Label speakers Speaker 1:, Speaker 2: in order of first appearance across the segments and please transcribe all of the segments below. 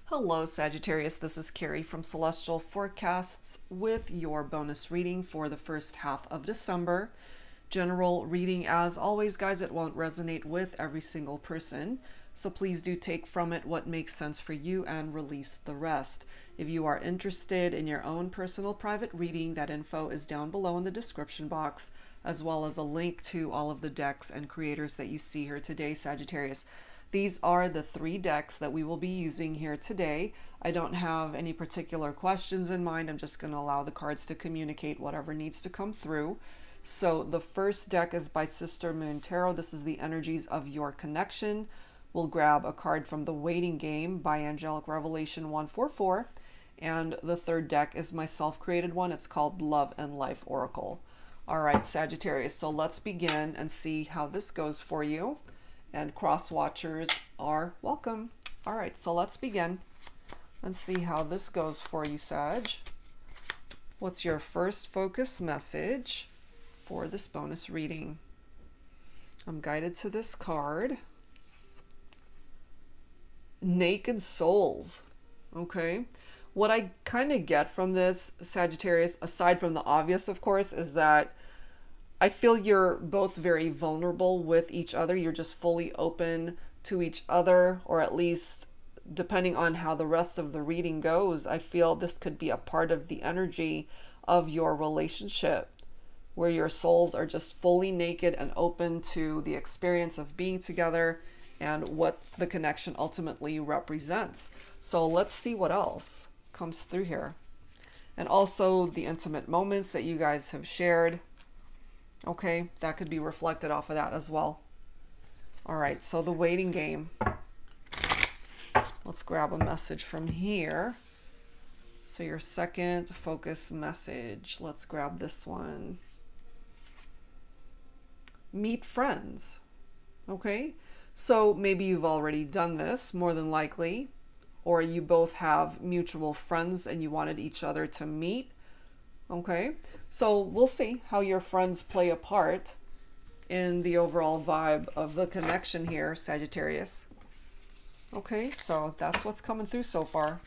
Speaker 1: Hello Sagittarius, this is Carrie from Celestial Forecasts with your bonus reading for the first half of December. General reading as always, guys. It won't resonate with every single person, so please do take from it what makes sense for you and release the rest. If you are interested in your own personal private reading, that info is down below in the description box, as well as a link to all of the decks and creators that you see here today, Sagittarius. These are the 3 decks that we will be using here today. I don't have any particular questions in mind. I'm just going to allow the cards to communicate whatever needs to come through. So the first deck is by Sister Moon Tarot. This is the energies of your connection. We'll grab a card from the Waiting Game by Angelic Revelation 144. And the third deck is my self-created one. It's called Love and Life Oracle. All right, Sagittarius. So let's begin and see how this goes for you. And cross watchers are welcome. All right, so let's begin and see how this goes for you, Sag. What's your first focus message for this bonus reading? I'm guided to this card. Naked Souls. Okay. What I kind of get from this, Sagittarius, aside from the obvious, of course, is that I feel you're both very vulnerable with each other. You're just fully open to each other, or at least depending on how the rest of the reading goes, I feel this could be a part of the energy of your relationship where your souls are just fully naked and open to the experience of being together and what the connection ultimately represents. So let's see what else comes through here. And also the intimate moments that you guys have shared. Okay, that could be reflected off of that as well. All right, so the Waiting Game. Let's grab a message from here. So your second focus message. Let's grab this one. Meet friends. Okay, so maybe you've already done this, more than likely, or you both have mutual friends and you wanted each other to meet. Okay, so we'll see how your friends play a part in the overall vibe of the connection here, Sagittarius. Okay, so that's what's coming through so far.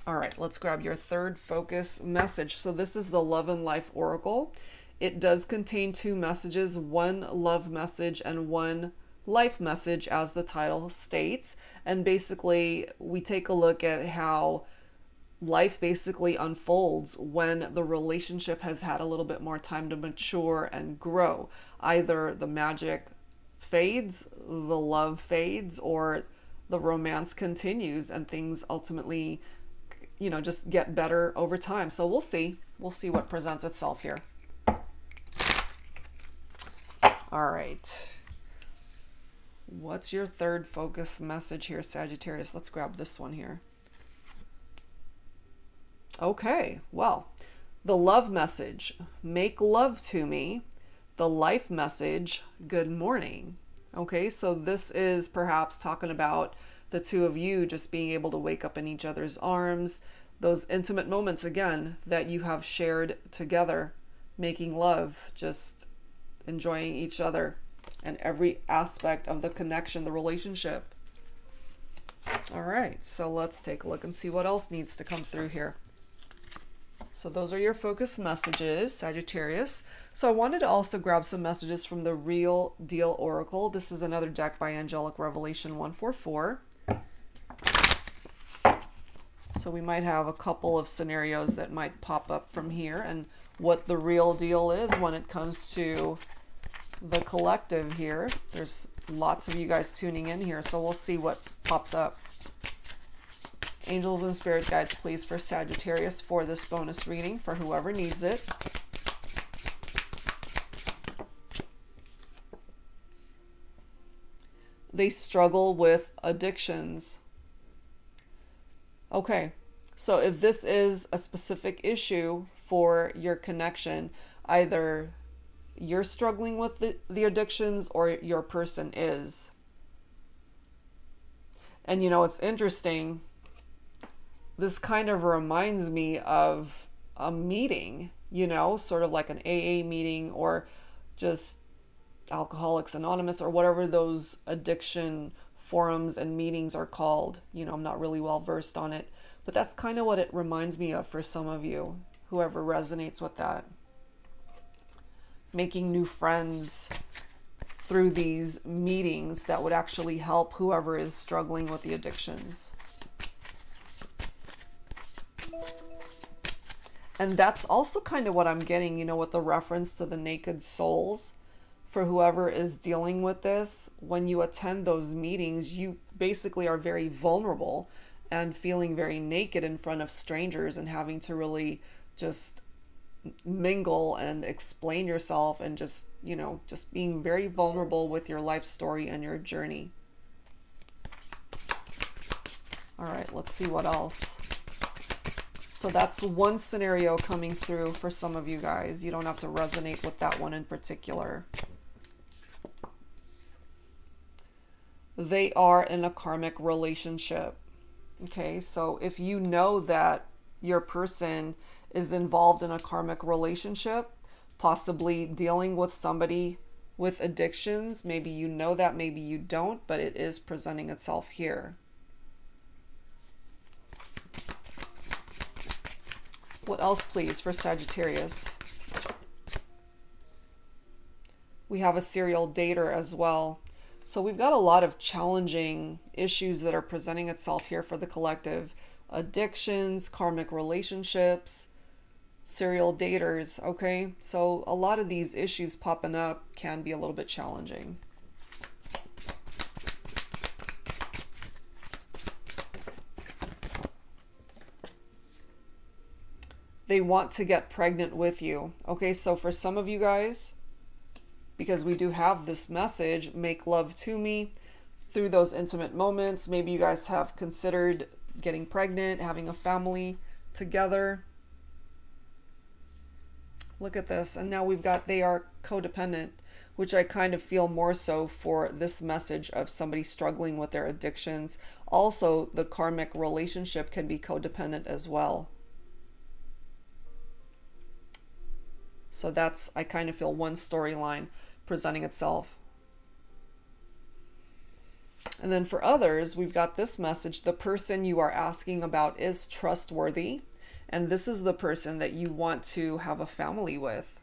Speaker 1: All right, let's grab your third focus message. So this is the Love and Life Oracle. It does contain 2 messages, one love message and one life message, as the title states. And basically, we take a look at how life basically unfolds when the relationship has had a little bit more time to mature and grow. Either the magic fades, the love fades, or the romance continues and things ultimately, you know, just get better over time. So we'll see. We'll see what presents itself here. All right. What's your third focus message here, Sagittarius? Let's grab this one here. Okay, well, the love message, make love to me. The life message, good morning. Okay, so this is perhaps talking about the 2 of you just being able to wake up in each other's arms, those intimate moments, again, that you have shared together, making love, just enjoying each other and every aspect of the connection, the relationship. All right, so let's take a look and see what else needs to come through here. So those are your focus messages, Sagittarius. So I wanted to also grab some messages from the Real Deal Oracle. This is another deck by Angelic Revelation 144. So we might have a couple of scenarios that might pop up from here and what the real deal is when it comes to the collective here. There's lots of you guys tuning in here, so we'll see what pops up. Angels and spirit guides, please, for Sagittarius for this bonus reading, for whoever needs it. They struggle with addictions. Okay, so if this is a specific issue for your connection, either you're struggling with the addictions or your person is. And you know, it's interesting. This kind of reminds me of a meeting, you know, sort of like an AA meeting or just Alcoholics Anonymous or whatever those addiction forums and meetings are called. You know, I'm not really well versed on it, but that's kind of what it reminds me of for some of you, whoever resonates with that. Making new friends through these meetings that would actually help whoever is struggling with the addictions. And that's also kind of what I'm getting, you know, with the reference to the naked souls. For whoever is dealing with this, when you attend those meetings, you basically are very vulnerable and feeling very naked in front of strangers and having to really just mingle and explain yourself and just, you know, just being very vulnerable with your life story and your journey. All right, let's see what else. So that's one scenario coming through for some of you guys. You don't have to resonate with that one in particular. They are in a karmic relationship. Okay, so if you know that your person is involved in a karmic relationship, possibly dealing with somebody with addictions, maybe you know that, maybe you don't, but it is presenting itself here. What else, please, for Sagittarius? We have a serial dater as well. So we've got a lot of challenging issues that are presenting itself here for the collective. Addictions, karmic relationships, serial daters, okay? So a lot of these issues popping up can be a little bit challenging. They want to get pregnant with you. Okay, so for some of you guys, because we do have this message, make love to me through those intimate moments. Maybe you guys have considered getting pregnant, having a family together. Look at this. And now we've got they are codependent, which I kind of feel more so for this message of somebody struggling with their addictions. Also, the karmic relationship can be codependent as well. So that's, I kind of feel one storyline presenting itself. And then for others, we've got this message. The person you are asking about is trustworthy. And this is the person that you want to have a family with.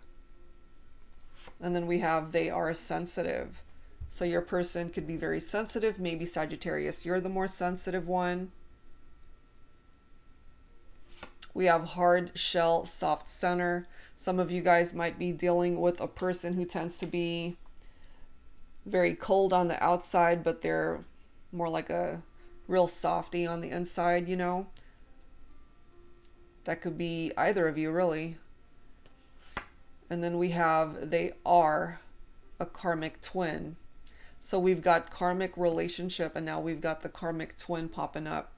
Speaker 1: And then we have they are sensitive. So your person could be very sensitive. Maybe Sagittarius, you're the more sensitive one. We have hard shell, soft center. Some of you guys might be dealing with a person who tends to be very cold on the outside, but they're more like a real softy on the inside, you know. That could be either of you, really. And then we have they are a karmic twin. So we've got karmic relationship, and now we've got the karmic twin popping up.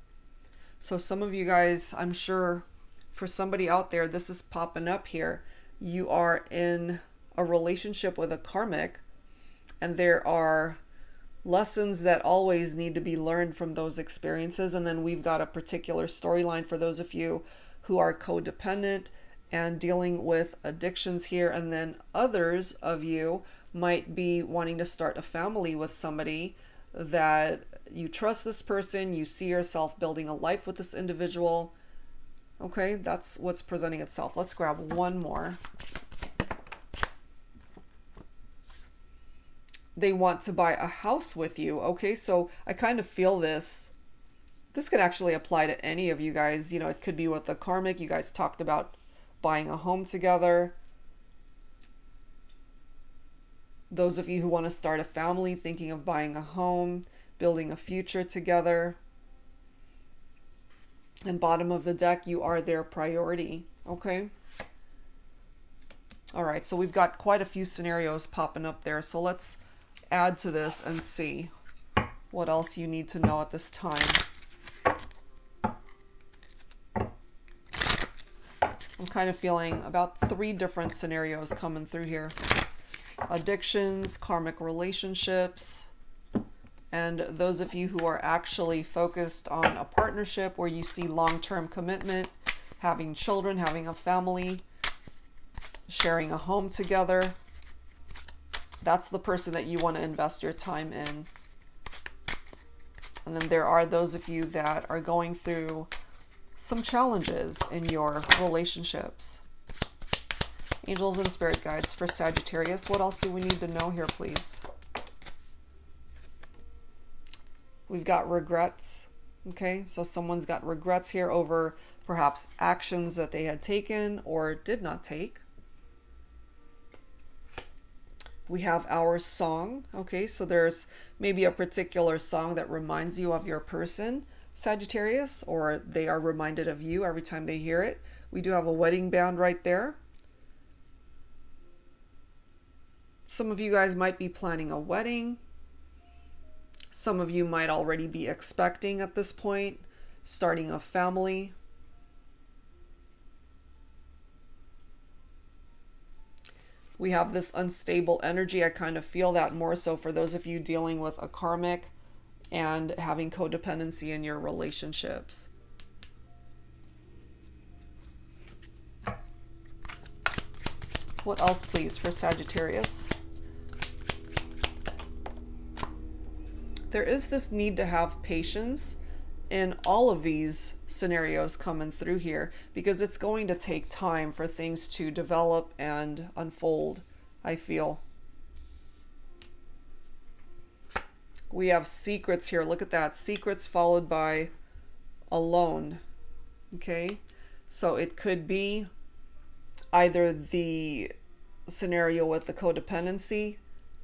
Speaker 1: So some of you guys, I'm sure for somebody out there, this is popping up here. You are in a relationship with a karmic, and there are lessons that always need to be learned from those experiences. And then we've got a particular storyline for those of you who are codependent and dealing with addictions here. And then others of you might be wanting to start a family with somebody that you trust this person, you see yourself building a life with this individual. Okay, that's what's presenting itself. Let's grab one more. They want to buy a house with you. Okay, so I kind of feel this. This could actually apply to any of you guys. You know, it could be with the karmic. You guys talked about buying a home together. Those of you who want to start a family, thinking of buying a home, building a future together. And bottom of the deck, you are their priority. Okay. All right. So we've got quite a few scenarios popping up there. So let's add to this and see what else you need to know at this time. I'm kind of feeling about 3 different scenarios coming through here. Addictions, karmic relationships, and those of you who are actually focused on a partnership where you see long-term commitment, having children, having a family, sharing a home together. That's the person that you want to invest your time in. And then there are those of you that are going through some challenges in your relationships. Angels and spirit guides for Sagittarius. What else do we need to know here, please? We've got regrets. Okay, so someone's got regrets here over perhaps actions that they had taken or did not take. We have our song. Okay, so there's maybe a particular song that reminds you of your person, Sagittarius, or they are reminded of you every time they hear it. We do have a wedding band right there. Some of you guys might be planning a wedding. Some of you might already be expecting at this point, starting a family. We have this unstable energy. I kind of feel that more so for those of you dealing with a karmic and having codependency in your relationships. What else, please, for Sagittarius? There is this need to have patience in all of these scenarios coming through here, because it's going to take time for things to develop and unfold, I feel. We have secrets here. Look at that. Secrets followed by alone. Okay. So it could be either the scenario with the codependency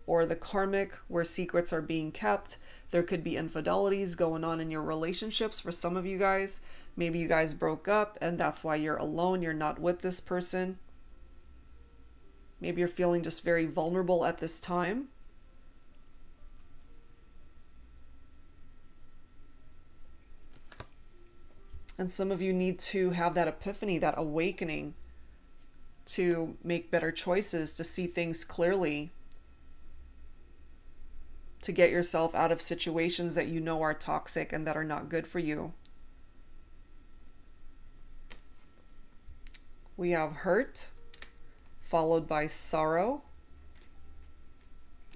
Speaker 1: or the karmic where secrets are being kept. There could be infidelities going on in your relationships for some of you guys. Maybe you guys broke up and that's why you're alone. You're not with this person. Maybe you're feeling just very vulnerable at this time. And some of you need to have that epiphany, that awakening to make better choices, to see things clearly, to get yourself out of situations that you know are toxic and that are not good for you. We have hurt, followed by sorrow,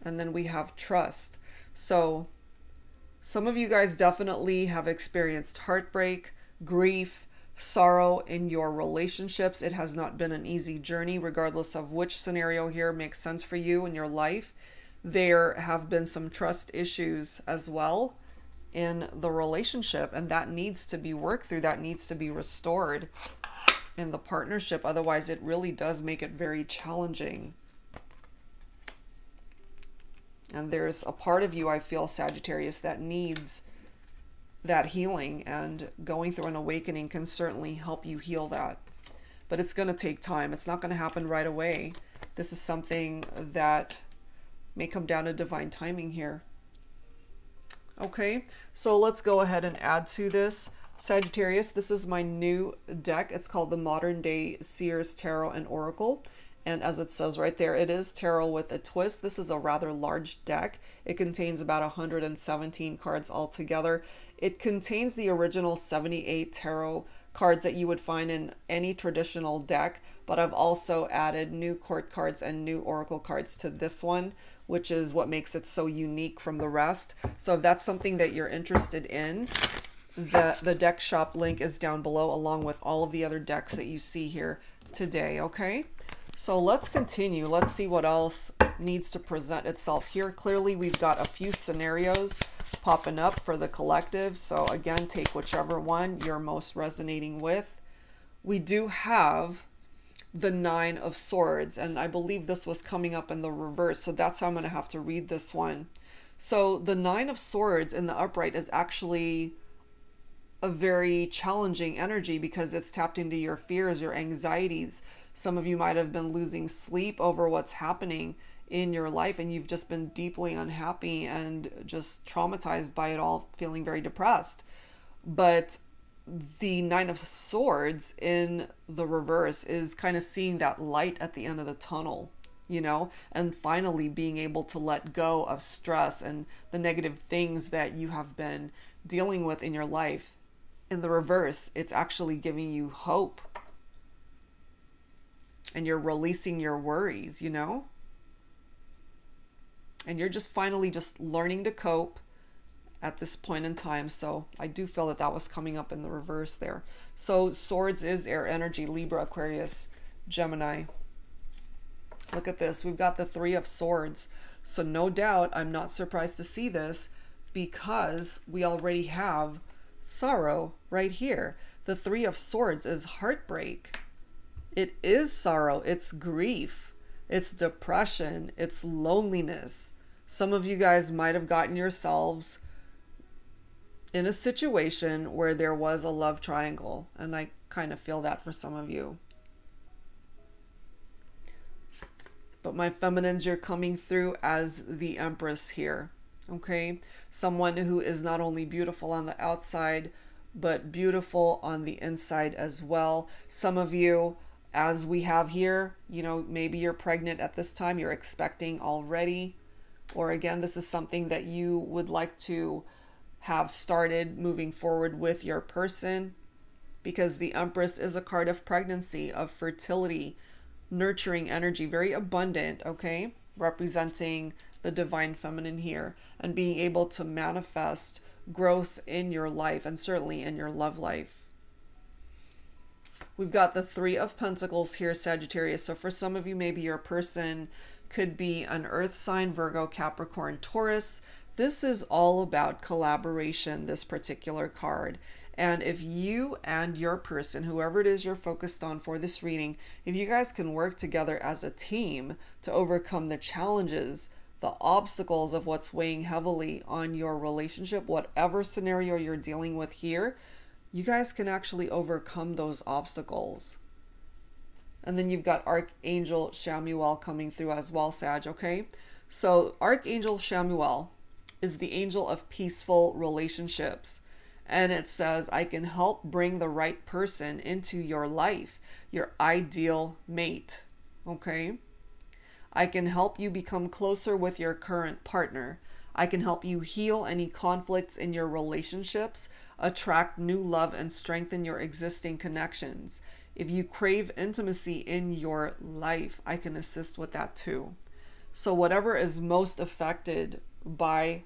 Speaker 1: and then we have trust. So some of you guys definitely have experienced heartbreak, grief, sorrow in your relationships. It has not been an easy journey, regardless of which scenario here makes sense for you in your life. There have been some trust issues as well in the relationship, and that needs to be worked through. That needs to be restored in the partnership. Otherwise, it really does make it very challenging. And there's a part of you, I feel, Sagittarius, that needs that healing, and going through an awakening can certainly help you heal that. But it's going to take time. It's not going to happen right away. This is something that may come down to divine timing here. Okay, so let's go ahead and add to this. Sagittarius, this is my new deck. It's called the Modern Day Seers Tarot and Oracle. And as it says right there, it is tarot with a twist. This is a rather large deck. It contains about 117 cards altogether. It contains the original 78 tarot cards that you would find in any traditional deck, but I've also added new court cards and new oracle cards to this one, which is what makes it so unique from the rest. So if that's something that you're interested in, the deck shop link is down below, along with all of the other decks that you see here today. Okay, so let's continue. Let's see what else needs to present itself here. Clearly, we've got a few scenarios popping up for the collective. So again, take whichever one you're most resonating with. We do have the Nine of Swords, and I believe this was coming up in the reverse. So that's how I'm going to have to read this one. So the Nine of Swords in the upright is actually a very challenging energy because it's tapped into your fears, your anxieties. Some of you might have been losing sleep over what's happening in your life, and you've just been deeply unhappy and just traumatized by it all, feeling very depressed. But the Nine of Swords in the reverse is kind of seeing that light at the end of the tunnel, you know, and finally being able to let go of stress and the negative things that you have been dealing with in your life. In the reverse, it's actually giving you hope, and you're releasing your worries, you know, and you're just finally just learning to cope at this point in time. So I do feel that that was coming up in the reverse there. So swords is air energy, Libra, Aquarius, Gemini. Look at this. We've got the Three of Swords. So no doubt, I'm not surprised to see this because we already have sorrow right here. The Three of Swords is heartbreak. It is sorrow. It's grief. It's depression. It's loneliness. Some of you guys might have gotten yourselves in a situation where there was a love triangle. And I kind of feel that for some of you. But my feminines, you're coming through as the Empress here. Okay? Someone who is not only beautiful on the outside, but beautiful on the inside as well. Some of you, as we have here, you know, maybe you're pregnant at this time, you're expecting already. Or again, this is something that you would like to have started moving forward with your person, because the Empress is a card of pregnancy, of fertility, nurturing energy, very abundant, okay? Representing the divine feminine here and being able to manifest growth in your life and certainly in your love life. We've got the Three of Pentacles here, Sagittarius. So for some of you, maybe your person could be an earth sign, Virgo, Capricorn, Taurus. This is all about collaboration, this particular card. And if you and your person, whoever it is you're focused on for this reading, if you guys can work together as a team to overcome the challenges, the obstacles of what's weighing heavily on your relationship, whatever scenario you're dealing with here, you guys can actually overcome those obstacles. And then you've got Archangel Chamuel coming through as well, Sag, okay? So Archangel Chamuel is the angel of peaceful relationships. And it says, I can help bring the right person into your life, your ideal mate, okay? I can help you become closer with your current partner. I can help you heal any conflicts in your relationships, attract new love, and strengthen your existing connections. If you crave intimacy in your life, I can assist with that too. So whatever is most affected by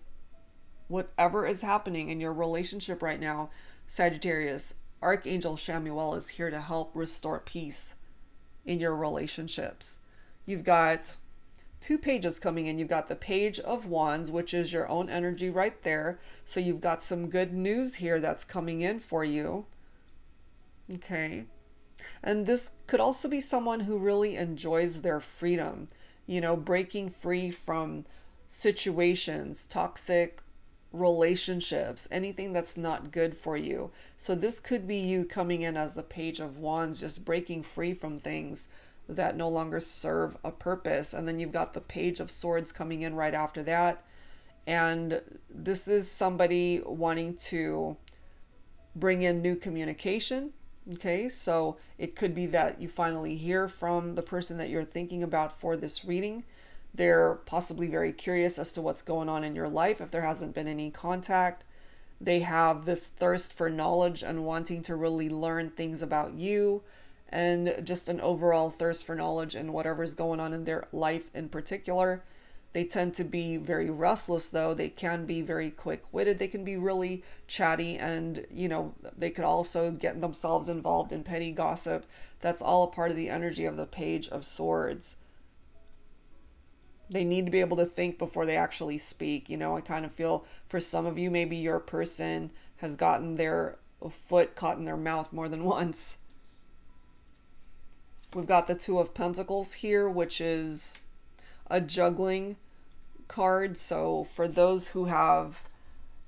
Speaker 1: whatever is happening in your relationship right now, Sagittarius, Archangel Chamuel is here to help restore peace in your relationships. You've got two pages coming in. You've got the Page of Wands, which is your own energy right there. So you've got some good news here that's coming in for you. Okay. And this could also be someone who really enjoys their freedom, you know, breaking free from situations, toxic relationships, anything that's not good for you. So this could be you coming in as the Page of Wands, just breaking free from things that no longer serve a purpose. And then you've got the Page of Swords coming in right after that. And this is somebody wanting to bring in new communication. Okay, so it could be that you finally hear from the person that you're thinking about for this reading. They're possibly very curious as to what's going on in your life if there hasn't been any contact. They have this thirst for knowledge and wanting to really learn things about you, and just an overall thirst for knowledge and whatever's going on in their life in particular. They tend to be very restless though. They can be very quick-witted. They can be really chatty, and you know, they could also get themselves involved in petty gossip. That's all a part of the energy of the Page of Swords. They need to be able to think before they actually speak. You know, I kind of feel for some of you, maybe your person has gotten their foot caught in their mouth more than once. We've got the Two of Pentacles here, which is a juggling card. So for those who have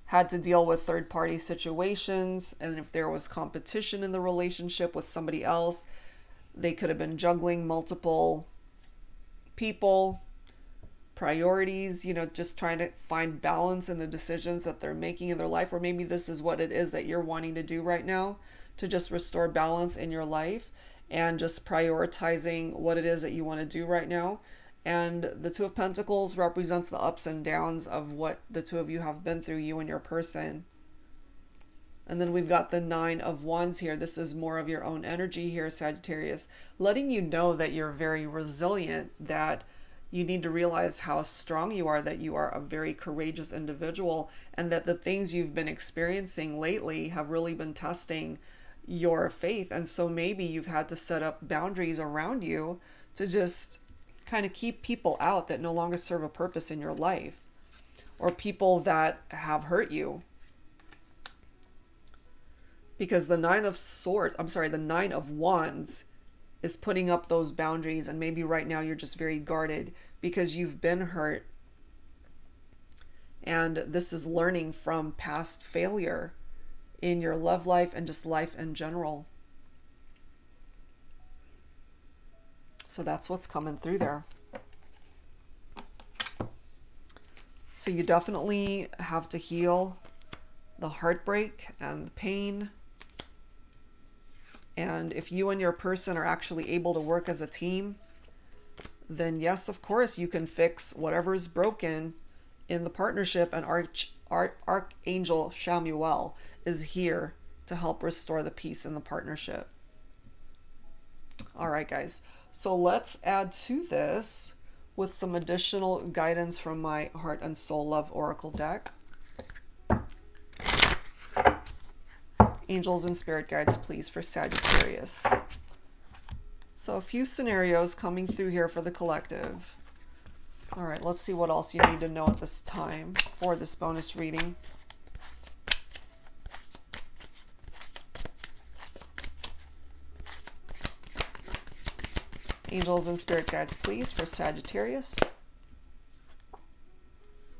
Speaker 1: had to deal with third-party situations, and if there was competition in the relationship with somebody else, they could have been juggling multiple people, priorities, you know, just trying to find balance in the decisions that they're making in their life. Or maybe this is what it is that you're wanting to do right now, to just restore balance in your life and just prioritizing what it is that you want to do right now. And the Two of Pentacles represents the ups and downs of what the two of you have been through, you and your person. And then we've got the Nine of Wands here. This is more of your own energy here, Sagittarius, letting you know that you're very resilient, that You need to realize how strong you are, that you are a very courageous individual, and that the things you've been experiencing lately have really been testing your faith. And so maybe you've had to set up boundaries around you to just kind of keep people out that no longer serve a purpose in your life, or people that have hurt you. Because the Nine of Wands is putting up those boundaries, and maybe right now you're just very guarded because you've been hurt. And this is learning from past failure in your love life and just life in general. So that's what's coming through there. So you definitely have to heal the heartbreak and the pain. And if you and your person are actually able to work as a team, then yes, of course, you can fix whatever is broken in the partnership. And Archangel Chamuel is here to help restore the peace in the partnership. All right, guys. So let's add to this with some additional guidance from my Heart and Soul Love Oracle deck. Angels and spirit guides, please, for Sagittarius. So a few scenarios coming through here for the collective. All right, let's see what else you need to know at this time for this bonus reading. Angels and spirit guides, please, for Sagittarius.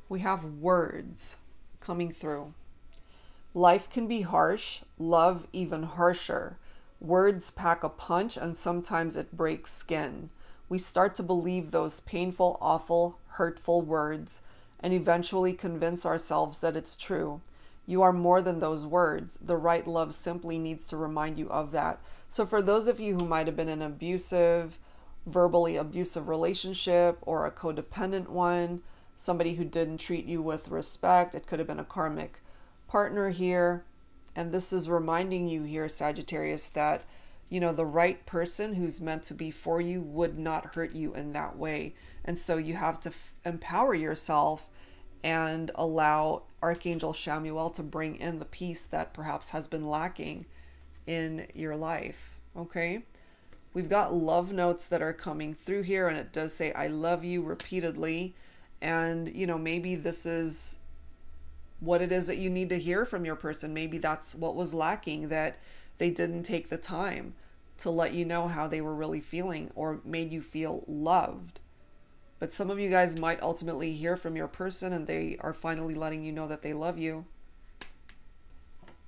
Speaker 1: We have words coming through. Life can be harsh, love even harsher. Words pack a punch, and sometimes it breaks skin. We start to believe those painful, awful, hurtful words and eventually convince ourselves that it's true. You are more than those words. The right love simply needs to remind you of that. So for those of you who might have been in an abusive, verbally abusive relationship, or a codependent one, somebody who didn't treat you with respect, it could have been a karmic partner here, and this is reminding you here, Sagittarius, that the right person who's meant to be for you would not hurt you in that way. And so you have to empower yourself and allow Archangel Chamuel to bring in the peace that perhaps has been lacking in your life. Okay, we've got love notes that are coming through here, and it does say I love you repeatedly. And maybe this is what it is that you need to hear from your person. Maybe that's what was lacking, that they didn't take the time to let you know how they were really feeling or made you feel loved. But some of you guys might ultimately hear from your person, and they are finally letting you know that they love you.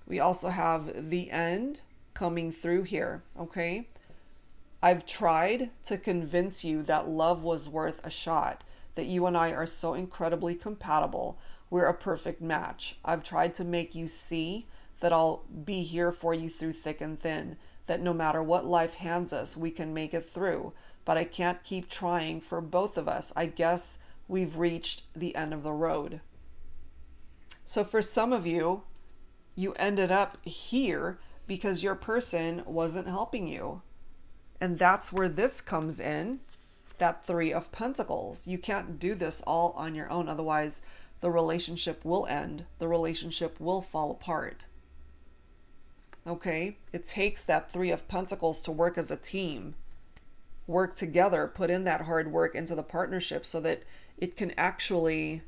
Speaker 1: We also have the end coming through here, okay? I've tried to convince you that love was worth a shot, that you and I are so incredibly compatible. We're a perfect match. I've tried to make you see that I'll be here for you through thick and thin, that no matter what life hands us, we can make it through. But I can't keep trying for both of us. I guess we've reached the end of the road. So for some of you, you ended up here because your person wasn't helping you. And that's where this comes in, that Three of Pentacles. You can't do this all on your own. Otherwise, the relationship will end. The relationship will fall apart. Okay? It takes that Three of Pentacles to work as a team. Work together. Put in that hard work into the partnership so that it can actually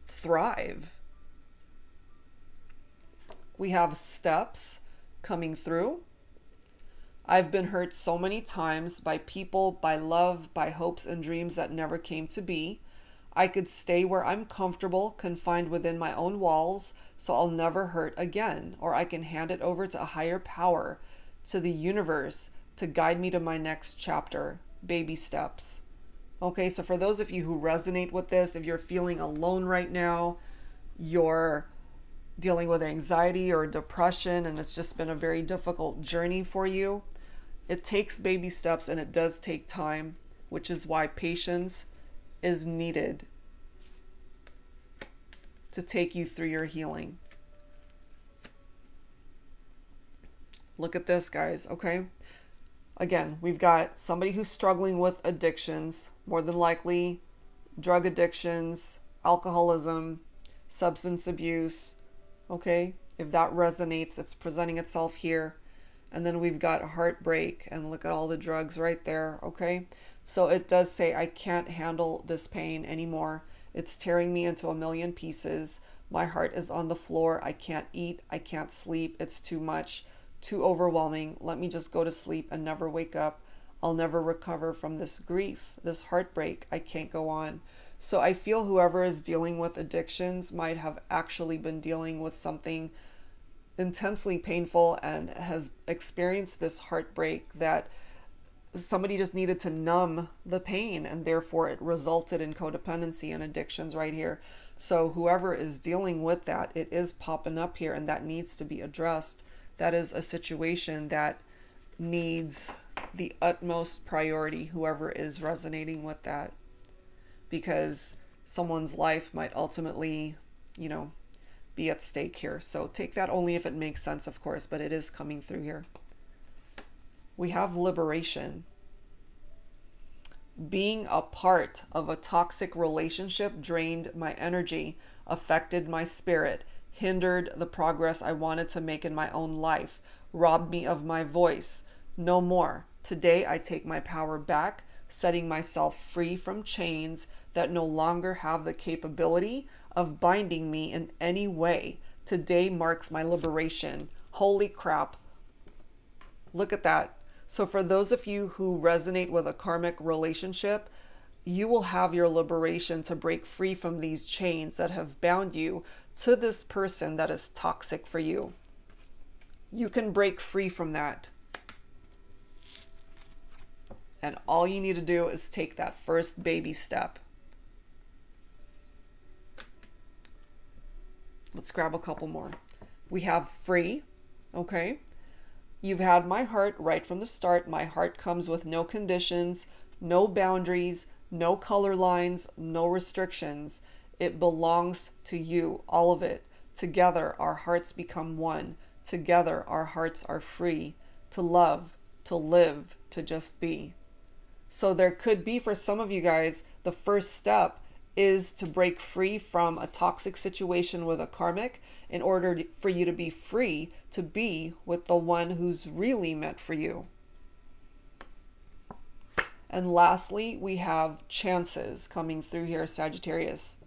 Speaker 1: thrive. We have steps coming through. I've been hurt so many times by people, by love, by hopes and dreams that never came to be. I could stay where I'm comfortable, confined within my own walls, so I'll never hurt again. Or I can hand it over to a higher power, to the universe, to guide me to my next chapter. Baby steps. Okay, so for those of you who resonate with this, if you're feeling alone right now, you're dealing with anxiety or depression, and it's just been a very difficult journey for you, it takes baby steps, and it does take time, which is why patience is needed to take you through your healing. Look at this, guys, okay? Again, we've got somebody who's struggling with addictions, more than likely drug addictions, alcoholism, substance abuse. Okay, if that resonates, it's presenting itself here. And then we've got heartbreak, and look at all the drugs right there. Okay, so it does say, I can't handle this pain anymore. It's tearing me into a million pieces. My heart is on the floor. I can't eat. I can't sleep. It's too much, too overwhelming. Let me just go to sleep and never wake up. I'll never recover from this grief, this heartbreak. I can't go on. So I feel whoever is dealing with addictions might have actually been dealing with something intensely painful and has experienced this heartbreak that somebody just needed to numb the pain, and therefore it resulted in codependency and addictions right here. So whoever is dealing with that, it is popping up here, and that needs to be addressed. That is a situation that needs the utmost priority, whoever is resonating with that, because someone's life might ultimately, you know, be at stake here. So take that only if it makes sense, of course, but it is coming through here. We have liberation. Being a part of a toxic relationship drained my energy, affected my spirit, hindered the progress I wanted to make in my own life, robbed me of my voice. No more. Today I take my power back, setting myself free from chains that no longer have the capability of binding me in any way. Today marks my liberation. Holy crap. Look at that. So for those of you who resonate with a karmic relationship, you will have your liberation to break free from these chains that have bound you to this person that is toxic for you. You can break free from that. And all you need to do is take that first baby step. Let's grab a couple more. We have free. Okay. You've had my heart right from the start. My heart comes with no conditions, no boundaries, no color lines, no restrictions. It belongs to you, all of it. Together, our hearts become one. Together, our hearts are free to love, to live, to just be. So there could be, for some of you guys, the first step is to break free from a toxic situation with a karmic in order for you to be free to be with the one who's really meant for you. And lastly, we have chances coming through here, Sagittarius.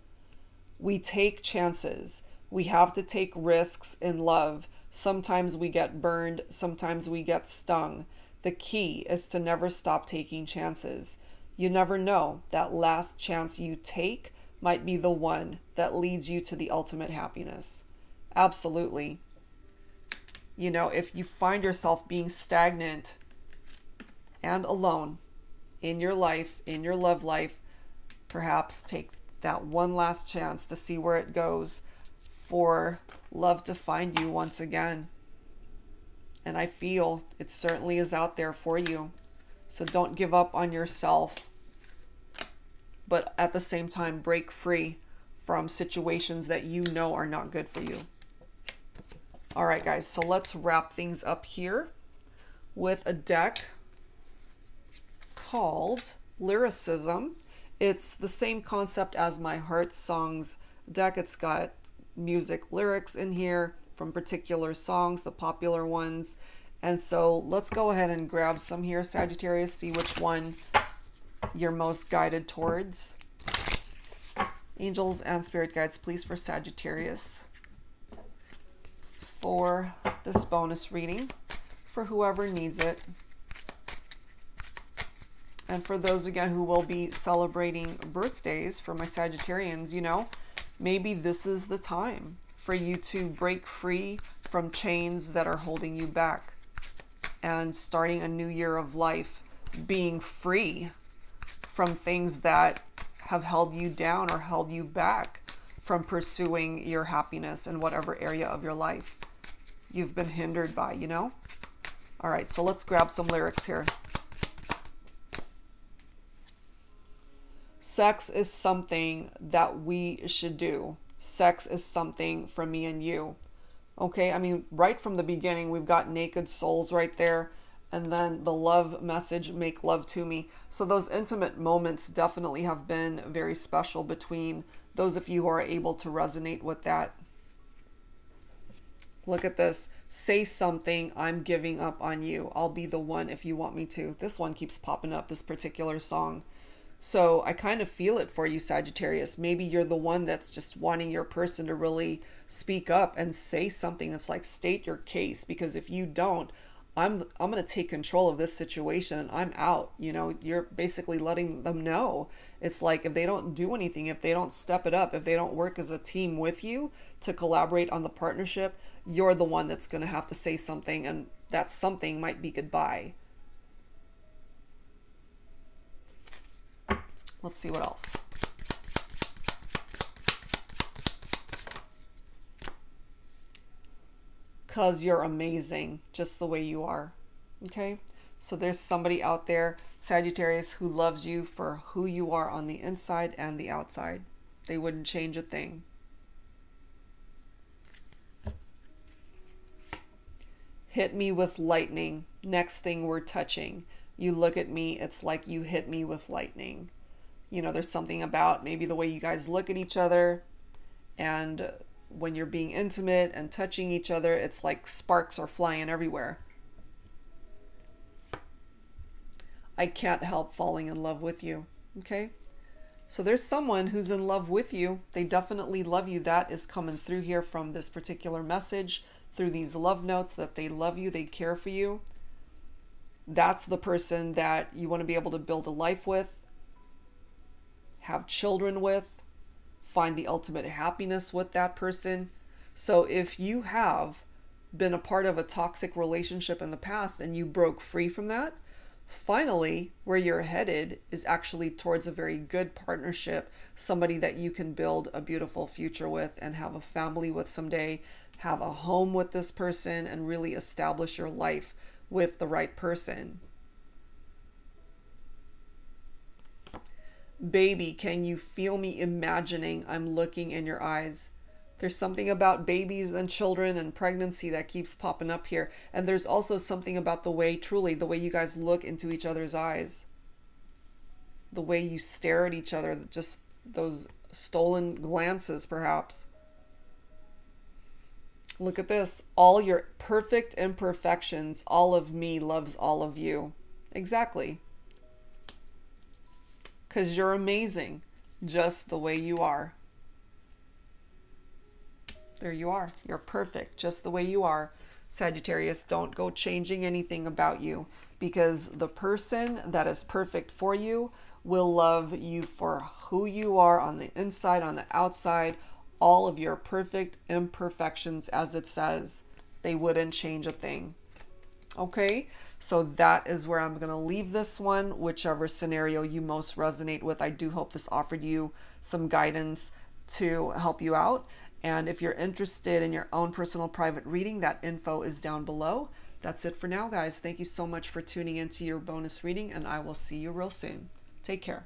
Speaker 1: We take chances. We have to take risks in love. Sometimes we get burned. Sometimes we get stung. The key is to never stop taking chances. You never know. That last chance you take might be the one that leads you to the ultimate happiness. Absolutely. You know, if you find yourself being stagnant and alone in your life, in your love life, perhaps take that one last chance to see where it goes for love to find you once again. And I feel it certainly is out there for you. So don't give up on yourself, but at the same time, break free from situations that you know are not good for you. All right, guys, so let's wrap things up here with a deck called Lyricism. It's the same concept as my Heart Songs deck. It's got music lyrics in here from particular songs, the popular ones. And so let's go ahead and grab some here, Sagittarius, see which one you're most guided towards. Angels and spirit guides, please, for Sagittarius for this bonus reading, for whoever needs it. And for those, again, who will be celebrating birthdays, for my Sagittarians, you know, maybe this is the time for you to break free from chains that are holding you back and starting a new year of life, being free from things that have held you down or held you back from pursuing your happiness in whatever area of your life you've been hindered by, you know? All right, so let's grab some lyrics here. Sex is something that we should do. Sex is something for me and you. Okay, I mean, right from the beginning, we've got naked souls right there. And then the love message, make love to me. So those intimate moments definitely have been very special between those of you who are able to resonate with that. Look at this. Say something. I'm giving up on you. I'll be the one if you want me to. This one keeps popping up, this particular song. So I kind of feel it for you, Sagittarius. Maybe you're the one that's just wanting your person to really speak up and say something. It's like, state your case, because if you don't, I'm going to take control of this situation and I'm out. You know, you're basically letting them know. It's like, if they don't do anything, if they don't step it up, if they don't work as a team with you to collaborate on the partnership, you're the one that's going to have to say something, and that something might be goodbye. Let's see what else. Because you're amazing just the way you are. Okay? So there's somebody out there, Sagittarius, who loves you for who you are on the inside and the outside. They wouldn't change a thing. Hit me with lightning. Next thing we're touching. You look at me, it's like you hit me with lightning. You know, there's something about maybe the way you guys look at each other, and when you're being intimate and touching each other, it's like sparks are flying everywhere. I can't help falling in love with you. Okay? So there's someone who's in love with you. They definitely love you. That is coming through here from this particular message, through these love notes, that they love you, they care for you. That's the person that you want to be able to build a life with, have children with, find the ultimate happiness with that person. So if you have been a part of a toxic relationship in the past and you broke free from that, finally where you're headed is actually towards a very good partnership, somebody that you can build a beautiful future with and have a family with someday, have a home with this person, and really establish your life with the right person. Baby, can you feel me imagining I'm looking in your eyes? There's something about babies and children and pregnancy that keeps popping up here. And there's also something about the way, truly, the way you guys look into each other's eyes. The way you stare at each other, just those stolen glances, perhaps. Look at this. All your perfect imperfections, all of me loves all of you. Exactly. Because you're amazing just the way you are. There you are. You're perfect just the way you are. Sagittarius, don't go changing anything about you, because the person that is perfect for you will love you for who you are on the inside, on the outside, all of your perfect imperfections, as it says. They wouldn't change a thing. Okay? So that is where I'm going to leave this one, whichever scenario you most resonate with. I do hope this offered you some guidance to help you out. And if you're interested in your own personal private reading, that info is down below. That's it for now, guys. Thank you so much for tuning into your bonus reading, and I will see you real soon. Take care.